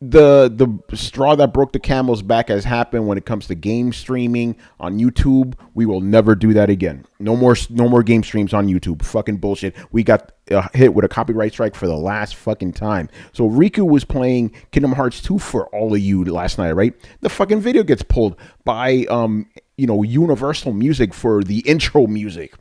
the straw that broke the camel's back has happened when it comes to game streaming on YouTube. We will never do that again. No more game streams on YouTube. Fucking bullshit. We got hit with a copyright strike for the last fucking time. So Riku was playing Kingdom Hearts 2 for all of you last night, right? The fucking video gets pulled by Universal Music for the intro music.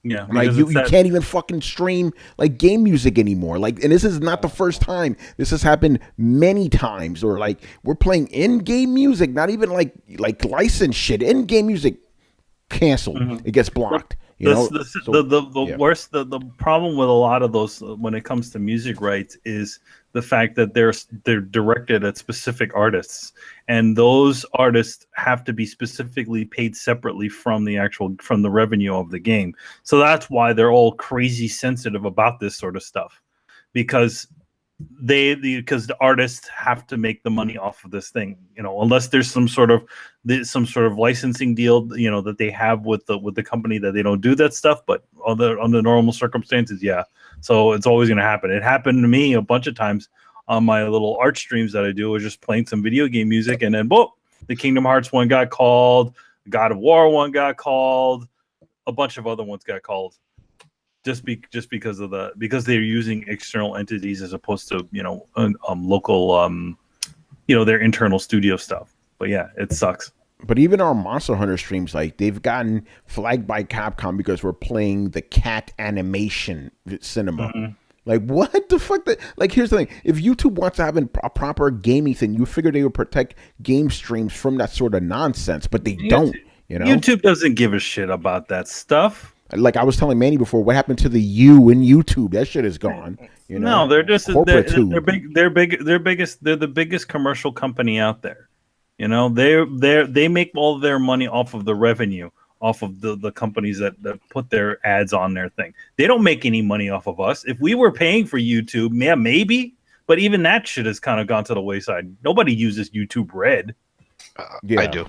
Yeah, like you can't even fucking stream like game music anymore. Like, and this is not the first time. This has happened many times. Or like we're playing in-game music, not even like licensed shit. In-game music canceled. Mm-hmm. It gets blocked. The worst, the problem with a lot of those when it comes to music rights is the fact that they're directed at specific artists, and those artists have to be specifically paid separately from the revenue of the game. So that's why they're all crazy sensitive about this sort of stuff, because the artists have to make the money off of this thing, unless there's some sort of licensing deal, that they have with the company that they don't do that stuff. But under normal circumstances, yeah. So it's always going to happen. It happened to me a bunch of times on my little art streams that I do. I was just playing some video game music, and then the Kingdom Hearts one got called, the God of War one got called, a bunch of other ones got called. Just because they're using external entities as opposed to local their internal studio stuff. But yeah, it sucks. But even our Monster Hunter streams, like they've gotten flagged by Capcom because we're playing the cat animation cinema. Mm-hmm. Like what the fuck? Like here's the thing: if YouTube wants to have a proper gaming thing, you figure they would protect game streams from that sort of nonsense. But they don't. YouTube doesn't give a shit about that stuff. Like I was telling Manny before, what happened to the U in YouTube? That shit is gone. No, they're just they're the biggest commercial company out there. They make all their money off of the revenue, off of the companies that put their ads on their thing. They don't make any money off of us. If we were paying for YouTube, yeah, maybe, but even that shit has kind of gone to the wayside. Nobody uses YouTube Red. I do.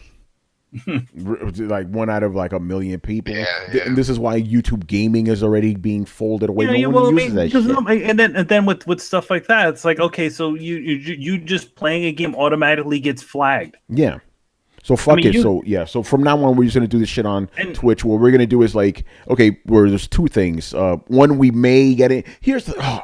Like 1 out of like a million people, and this is why YouTube gaming is already being folded away. No one uses that shit. And then with stuff like that, it's like, okay, so you just playing a game automatically gets flagged. Yeah. So fuck it. So from now on, we're just gonna do this shit on Twitch. What we're gonna do is like, okay, where there's two things. One, we may get it.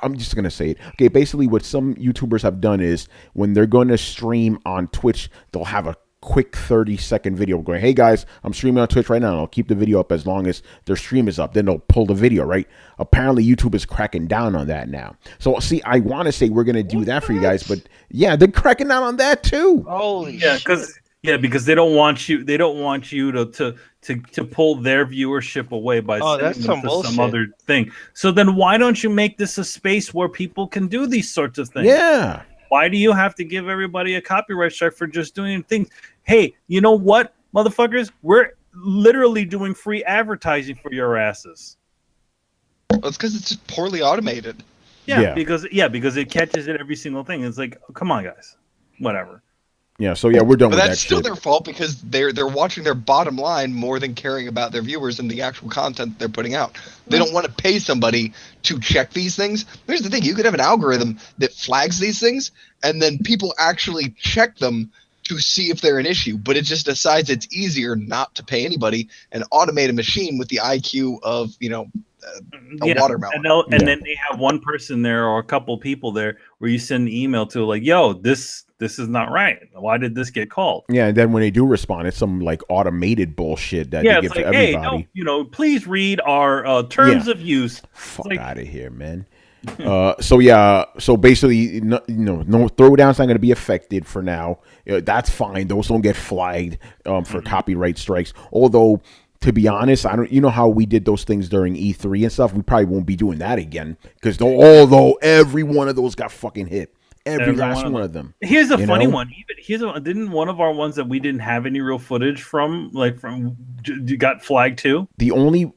I'm just gonna say it. Okay, basically, what some YouTubers have done is when they're going to stream on Twitch, they'll have a quick 30-second video going, hey guys, I'm streaming on Twitch right now, and I'll keep the video up as long as their stream is up. Then they'll pull the video, right? Apparently YouTube is cracking down on that now. So see, I want to say we're gonna do that for you guys, but yeah, they're cracking down on that too. Holy shit. Because they don't want you to pull their viewership away by sending them to some other thing. So then why don't you make this a space where people can do these sorts of things? Yeah. Why do you have to give everybody a copyright strike for just doing things? Hey, you know what, motherfuckers? We're literally doing free advertising for your asses. Well, it's because it's just poorly automated. Yeah, because it catches it every single thing. It's like, oh, come on, guys. Whatever. Yeah, so yeah, we're done with that. But that's still their fault because they're watching their bottom line more than caring about their viewers and the actual content they're putting out. They don't want to pay somebody to check these things. Here's the thing: you could have an algorithm that flags these things, and then people actually check them to see if they're an issue. But it just decides it's easier not to pay anybody and automate a machine with the IQ of a watermelon. And then they have one person there or a couple people there where you send an email to like, yo, this is not right. Why did this get called? Yeah, and then when they do respond, it's some like automated bullshit that they give to everybody. Hey, please read our terms of use. Fuck out of here, man. So basically, no Throwdown's not going to be affected for now. That's fine. Those don't get flagged for copyright strikes. Although, to be honest, how we did those things during E3 and stuff. We probably won't be doing that again because although every one of those got fucking hit. Every last one of them. Here's a funny one. Didn't one of our ones that we didn't have any real footage from got flagged too? The only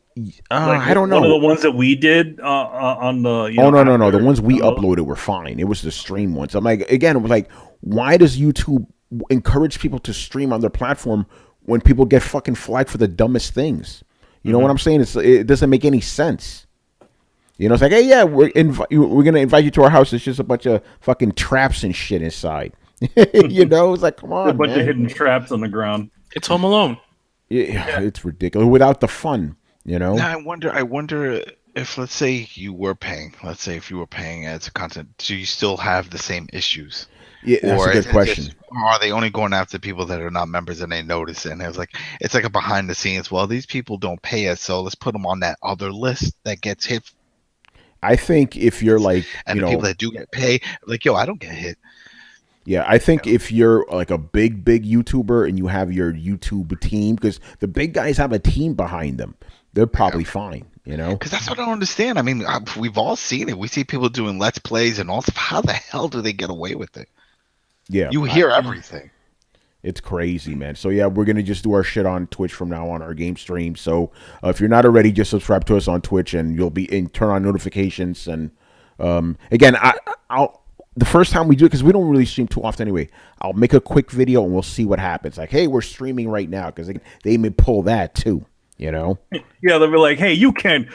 I don't know. One of the ones that we did on the no. The ones we uploaded were fine. It was the stream ones. I'm like, again, it was like, why does YouTube encourage people to stream on their platform when people get fucking flagged for the dumbest things? You know what I'm saying? It doesn't make any sense. It's like, hey, yeah, we're gonna invite you to our house. It's just a bunch of fucking traps and shit inside. You know, it's like, come on, a bunch man. of hidden traps on the ground. It's Home Alone. Yeah, it's ridiculous without the fun. You know. Now I wonder if, let's say you were paying, if you were paying as a content, do you still have the same issues? Yeah, that's a good question. Or are they only going after people that are not members and they notice it? And it's like a behind the scenes. Well, these people don't pay us, so let's put them on that other list that gets hit. I think if you're like, and the people that do get paid, like, yo, I don't get hit. Yeah, I think if you're like a big YouTuber and you have your YouTube team, because the big guys have a team behind them, they're probably fine, you know? Because that's what I don't understand. I mean, we've all seen it. We see people doing Let's Plays and all stuff. How the hell do they get away with it? Yeah. You hear everything. It's crazy, man. So, yeah, we're going to just do our shit on Twitch from now on, our game stream. So, if you're not already, just subscribe to us on Twitch and you'll be in, turn on notifications. And, again, I'll the first time we do it, because we don't really stream too often anyway, I'll make a quick video and we'll see what happens. Like, hey, we're streaming right now, because they may pull that too, you know? Yeah, they'll be like, hey, you can't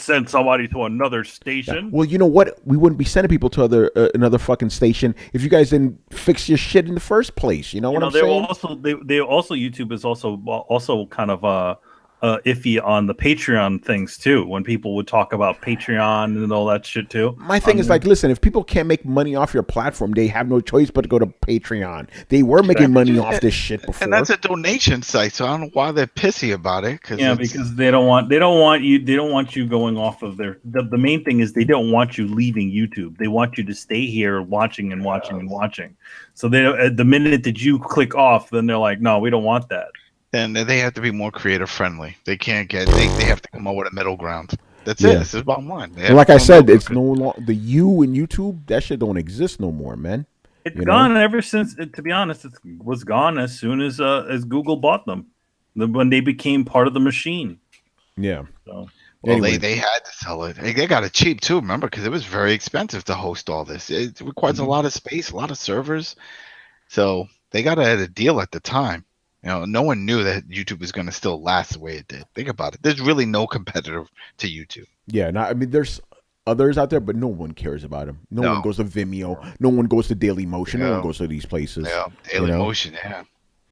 send somebody to another station. Yeah. Well, you know what? We wouldn't be sending people to another fucking station if you guys didn't fix your shit in the first place. You know what I'm saying? They also YouTube is also kind of iffy on the Patreon things too. When people would talk about Patreon and all that shit too. My thing is like, listen, if people can't make money off your platform, they have no choice but to go to Patreon. They were making money off this shit before, and that's a donation site. So I don't know why they're pissy about it. Because they don't want you going off of their. The main thing is they don't want you leaving YouTube. They want you to stay here watching and watching and watching. So the minute that you click off, then they're like, no, we don't want that. Then they have to be more creator friendly. They can't get. They have to come up with a middle ground. That's it. This is bottom line. Like I said, it's no longer the you in YouTube. That shit don't exist no more, man. It's gone ever since. To be honest, it was gone as soon as Google bought them, when they became part of the machine. Yeah. So. Well, anyway. they had to sell it. They got it cheap too. Remember, because it was very expensive to host all this. It requires a lot of space, a lot of servers. So they got a deal at the time. You know, no one knew that YouTube was going to still last the way it did. Think about it. There's really no competitor to YouTube. Yeah, I mean, there's others out there, but no one cares about them. No one goes to Vimeo. No one goes to Daily Motion. No one goes to these places. Yeah, Daily Motion, yeah.